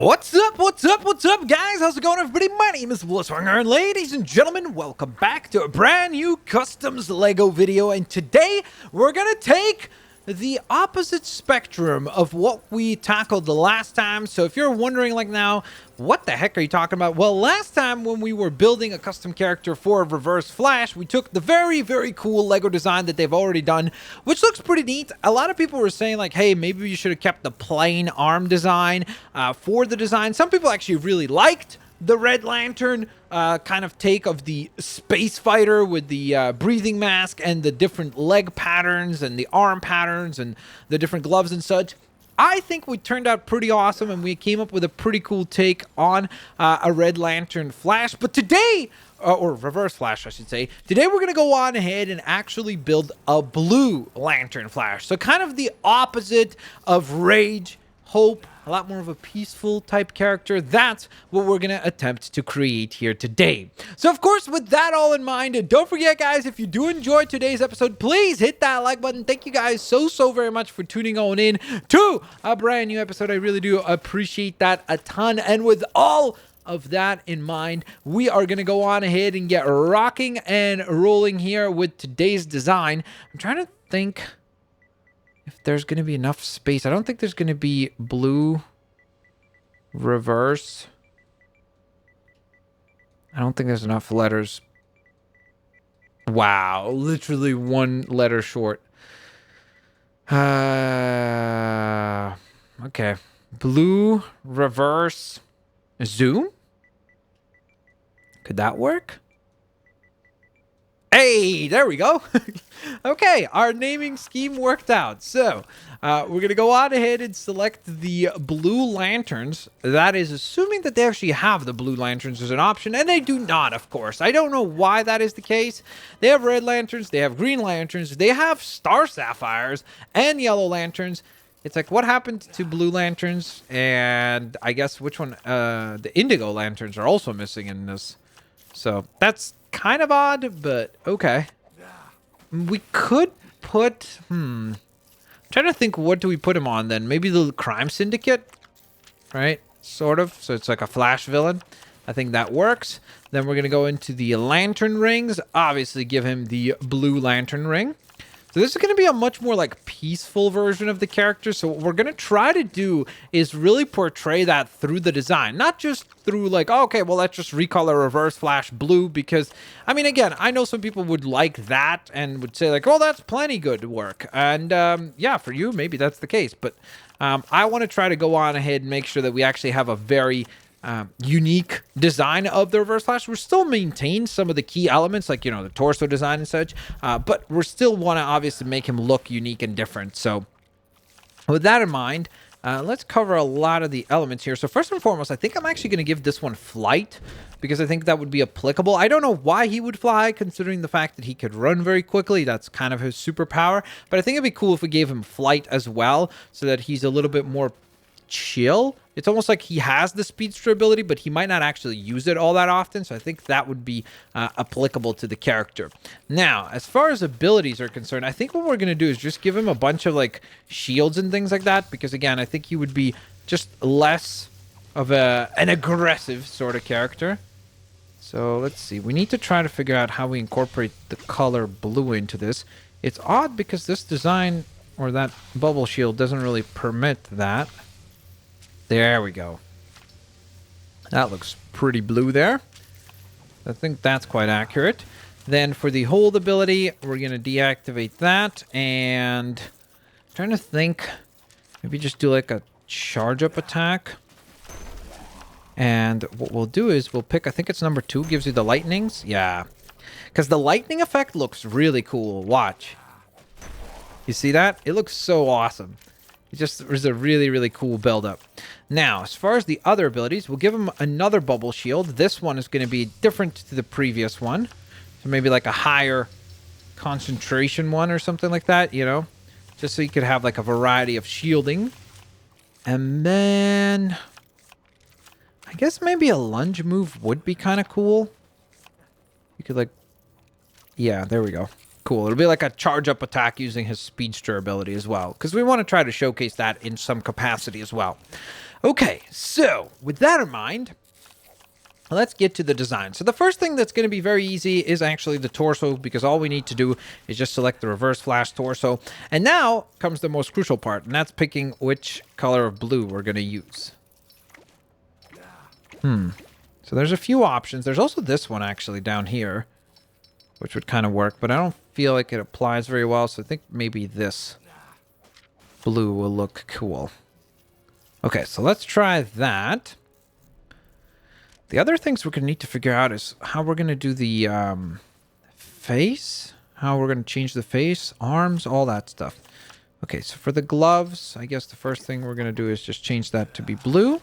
What's up, guys? How's it going, everybody? My name is Blitzwinger, and ladies and gentlemen, welcome back to a brand new Customs Lego video, and today we're gonna take the opposite spectrum of what we tackled the last time. So if you're wondering like now, what the heck are you talking about? Well, last time when we were building a custom character for Reverse Flash, we took the very cool Lego design that they've already done, which looks pretty neat. A lot of people were saying like, hey, maybe you should have kept the plain arm design for the design. Some people actually really liked the Red Lantern kind of take of the space fighter with the breathing mask and the different leg patterns and the arm patterns and the different gloves and such. I think we turned out pretty awesome, and we came up with a pretty cool take on a Red Lantern Flash. But today, or Reverse Flash, I should say, today we're going to go on ahead and actually build a Blue Lantern Flash. So kind of the opposite of Rage, Hope, a lot more of a peaceful type character. That's what we're going to attempt to create here today. So, of course, with that all in mind, don't forget, guys, if you do enjoy today's episode, please hit that like button. Thank you guys so very much for tuning on in to a brand new episode. I really do appreciate that a ton. And with all of that in mind, we are going to go on ahead and get rocking and rolling here with today's design. I'm trying to think if there's going to be enough space. I don't think there's going to be blue reverse. I don't think there's enough letters. Wow, literally one letter short. Okay. Blue reverse zoom? Could that work? Hey, there we go. Okay, our naming scheme worked out. So, we're going to go on ahead and select the blue lanterns. That is assuming that they actually have the blue lanterns as an option, and they do not, of course. I don't know why that is the case. They have red lanterns, they have green lanterns, they have star sapphires, and yellow lanterns. It's like, what happened to blue lanterns? And I guess which one? The indigo lanterns are also missing in this. So, that's kind of odd, but okay. We could put, I'm trying to think, what do we put him on then? Maybe the crime syndicate, right? Sort of. So it's like a Flash villain. I think that works. Then we're going to go into the lantern rings. Obviously give him the blue lantern ring. So this is going to be a much more like peaceful version of the character. So what we're going to try to do is really portray that through the design, not just through like, oh, okay, well, let's just recolor Reverse Flash blue, because I mean, again, I know some people would like that and would say like, oh, that's plenty good work. And yeah, for you, maybe that's the case. But I want to try to go on ahead and make sure that we actually have a very unique design of the Reverse Flash. We're still maintain some of the key elements, like, you know, the torso design and such, but we're still want to obviously make him look unique and different. So with that in mind, let's cover a lot of the elements here. So first and foremost, I think I'm actually going to give this one flight, because I think that would be applicable. I don't know why he would fly, considering the fact that he could run very quickly. That's kind of his superpower, but I think it'd be cool if we gave him flight as well, so that he's a little bit more chill. It's almost like he has the speedster ability, but he might not actually use it all that often. So I think that would be applicable to the character. Now, as far as abilities are concerned, I think what we're going to do is just give him a bunch of like shields and things like that. Because again, I think he would be just less of an aggressive sort of character. So let's see. We need to try to figure out how we incorporate the color blue into this. It's odd because this design, or that bubble shield, doesn't really permit that. There we go. That looks pretty blue there. I think that's quite accurate. Then for the hold ability, we're going to deactivate that. And I'm trying to think, maybe just do like a charge up attack. And what we'll do is we'll pick, I think it's number 2, gives you the lightnings. Yeah. Because the lightning effect looks really cool. Watch. You see that? It looks so awesome. It just is a really cool build-up. Now, as far as the other abilities, we'll give him another bubble shield. This one is going to be different to the previous one. So maybe like a higher concentration one or something like that, you know? Just so you could have like a variety of shielding. And then I guess maybe a lunge move would be kind of cool. You could like, yeah, there we go. Cool. It'll be like a charge up attack using his speedster ability as well, because we want to try to showcase that in some capacity as well. Okay, so with that in mind, let's get to the design. So the first thing that's going to be very easy is actually the torso, because all we need to do is just select the reverse flash torso. And now comes the most crucial part, and that's picking which color of blue we're going to use. So there's a few options. There's also this one actually down here, which would kind of work, but I don't feel like it applies very well, so I think maybe this blue will look cool. Okay, so let's try that. The other things we're going to need to figure out is how we're going to do the face, how we're going to change the face, arms, all that stuff. Okay, so for the gloves, I guess the first thing we're going to do is just change that to be blue.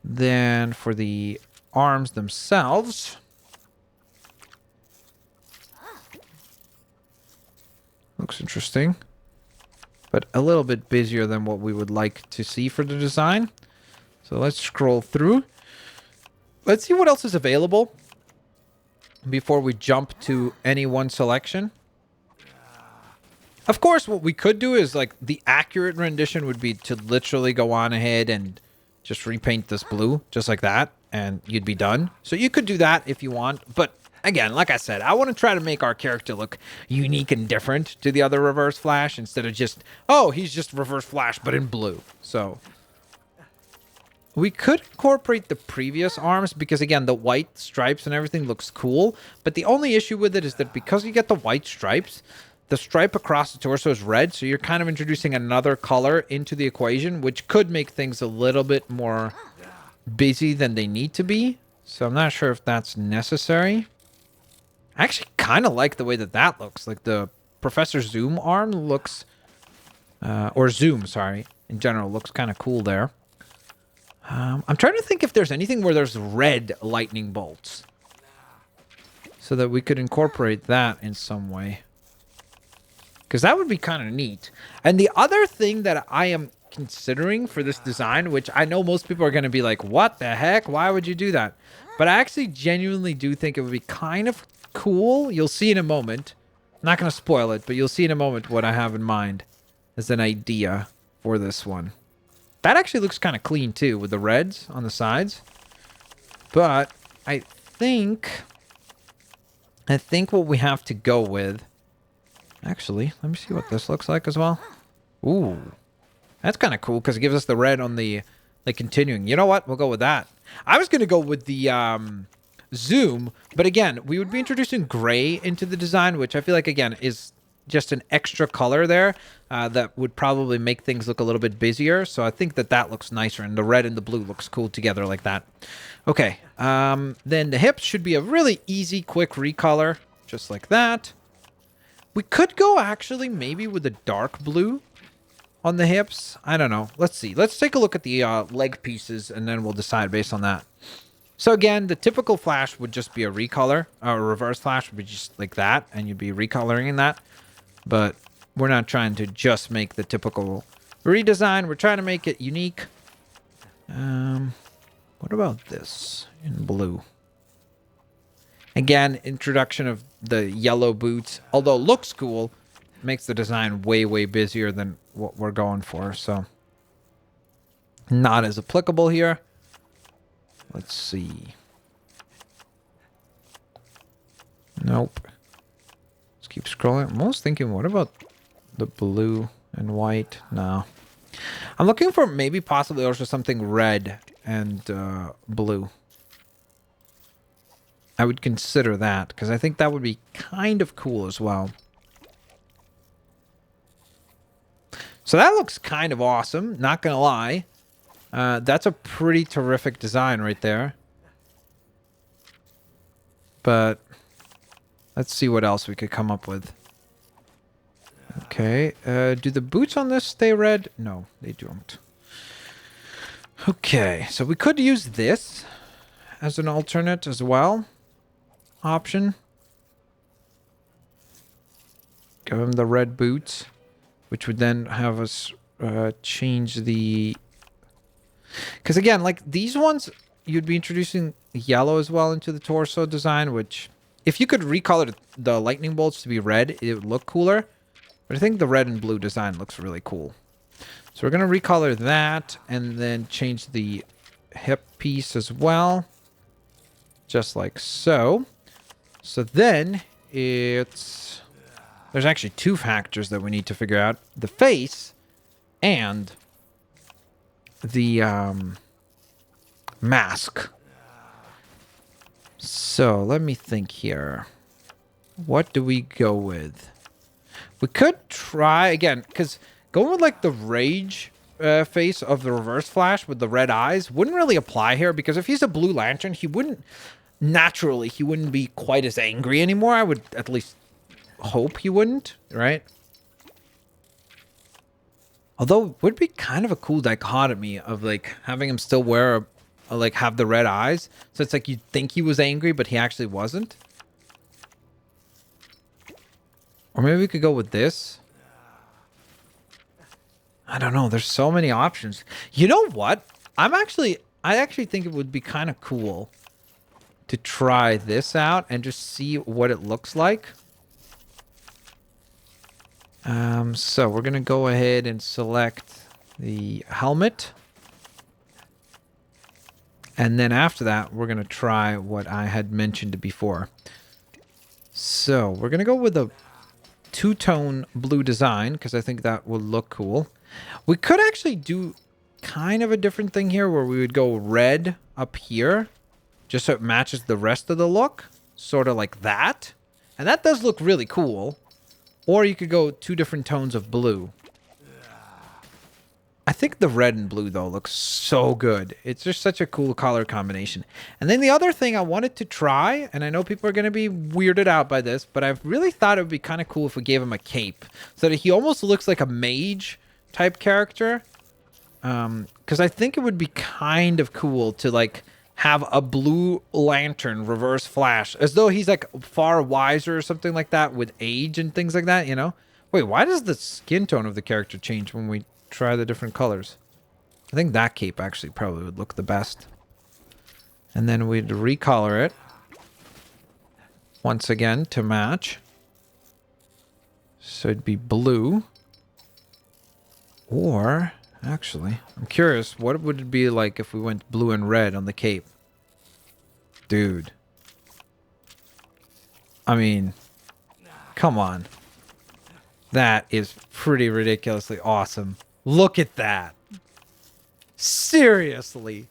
Then for the arms themselves, looks interesting, but a little bit busier than what we would like to see for the design. So let's scroll through. Let's see what else is available before we jump to any one selection. Of course, what we could do is, like, the accurate rendition would be to literally go on ahead and just repaint this blue, just like that, and you'd be done. So you could do that if you want, but again, like I said, I want to try to make our character look unique and different to the other Reverse Flash, instead of just, oh, he's just Reverse Flash, but in blue. So we could incorporate the previous arms, because again, the white stripes and everything looks cool, but the only issue with it is that because you get the white stripes, the stripe across the torso is red, so you're kind of introducing another color into the equation, which could make things a little bit more busy than they need to be. So I'm not sure if that's necessary. I actually kind of like the way that that looks. Like the Professor Zoom arm looks, or Zoom, sorry, in general, looks kind of cool there. I'm trying to think if there's anything where there's red lightning bolts, so that we could incorporate that in some way, because that would be kind of neat. And the other thing that I am considering for this design, which I know most people are going to be like, what the heck? Why would you do that? But I actually genuinely do think it would be kind of cool. You'll see in a moment. I'm not going to spoil it, but you'll see in a moment what I have in mind as an idea for this one. That actually looks kind of clean too, with the reds on the sides. But I think what we have to go with... Actually, let me see what this looks like as well. Ooh. That's kind of cool, because it gives us the red on the continuing. You know what? We'll go with that. I was going to go with the zoom, but again, we would be introducing gray into the design, which I feel like, again, is just an extra color there that would probably make things look a little bit busier. So I think that that looks nicer, and the red and the blue looks cool together like that. Okay, then the hips should be a really easy, quick recolor, just like that. We could go actually maybe with a dark blue on the hips. I don't know. Let's see. Let's take a look at the leg pieces, and then we'll decide based on that. So again, the typical flash would just be a recolor. A reverse flash would be just like that, and you'd be recoloring in that. But we're not trying to just make the typical redesign. We're trying to make it unique. What about this in blue? Again, introduction of the yellow boots, although looks cool, makes the design way, way busier than what we're going for. So not as applicable here. Let's see. Nope. Let's keep scrolling. I'm almost thinking, what about the blue and white? No. I'm looking for maybe possibly also something red and blue. I would consider that, because I think that would be kind of cool as well. So that looks kind of awesome, not gonna lie. That's a pretty terrific design right there. But let's see what else we could come up with. Okay, do the boots on this stay red? No, they don't. Okay, so we could use this as an alternate as well. Option. Give him the red boots, which would then have us change the... Because again, like these ones, you'd be introducing yellow as well into the torso design, which if you could recolor the lightning bolts to be red, it would look cooler. But I think the red and blue design looks really cool. So we're going to recolor that and then change the hip piece as well. Just like so. So then it's... There's actually two factors that we need to figure out. The face and the mask. So let me think here. What do we go with? We could try, again, because going with like the rage face of the reverse flash with the red eyes wouldn't really apply here, because if he's a Blue Lantern, he wouldn't be quite as angry anymore. I would at least hope he wouldn't, right? Although it would be kind of a cool dichotomy of like having him still wear like have the red eyes. So it's like you'd think he was angry, but he actually wasn't. Or maybe we could go with this. I don't know. There's so many options. You know what? I actually think it would be kind of cool to try this out and just see what it looks like. So we're going to go ahead and select the helmet. And then after that, we're going to try what I had mentioned before. So we're going to go with a two-tone blue design, because I think that will look cool. We could actually do kind of a different thing here, where we would go red up here, just so it matches the rest of the look, sort of like that. And that does look really cool. Or you could go two different tones of blue. I think the red and blue, though, looks so good. It's just such a cool color combination. And then the other thing I wanted to try, and I know people are going to be weirded out by this, but I really thought it would be kind of cool if we gave him a cape, so that he almost looks like a mage type character. Because I think it would be kind of cool to, like, have a Blue Lantern reverse flash, as though he's, like, far wiser or something like that with age and things like that, you know? Wait, why does the skin tone of the character change when we try the different colors? I think that cape actually probably would look the best. And then we'd recolor it once again to match. So it'd be blue. Or, actually, I'm curious, what would it be like if we went blue and red on the cape? Dude. I mean, come on. That is pretty ridiculously awesome. Look at that. Seriously.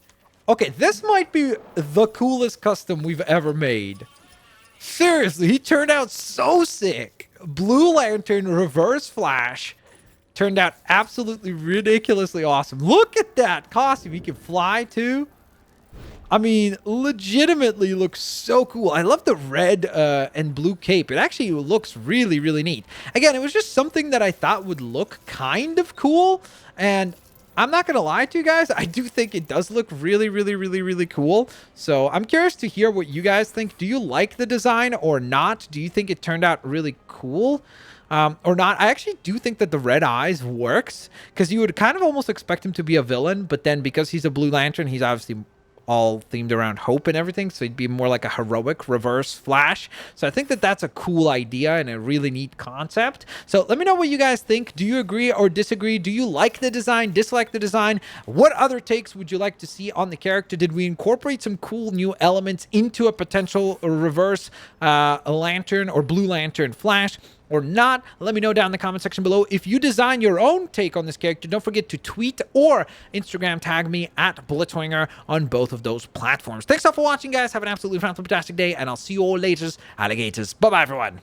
Okay, this might be the coolest custom we've ever made. Seriously, he turned out so sick. Blue Lantern reverse flash turned out absolutely ridiculously awesome. Look at that costume. He can fly too. I mean, legitimately looks so cool. I love the red and blue cape. It actually looks really, really neat. Again, it was just something that I thought would look kind of cool. And I'm not going to lie to you guys. I do think it does look really, really, really, really cool. So I'm curious to hear what you guys think. Do you like the design or not? Do you think it turned out really cool? Or not? I actually do think that the red eyes works, because you would kind of almost expect him to be a villain, but then because he's a Blue Lantern, he's obviously all themed around hope and everything, so he'd be more like a heroic reverse flash. So I think that that's a cool idea and a really neat concept. So let me know what you guys think. Do you agree or disagree? Do you like the design, dislike the design? What other takes would you like to see on the character? Did we incorporate some cool new elements into a potential reverse lantern or Blue Lantern flash or not? Let me know down in the comment section below. If you design your own take on this character, don't forget to tweet or Instagram tag me at Blitzwinger on both of those platforms. Thanks all for watching, guys. Have an absolutely fantastic day, and I'll see you all later, alligators. Bye-bye, everyone.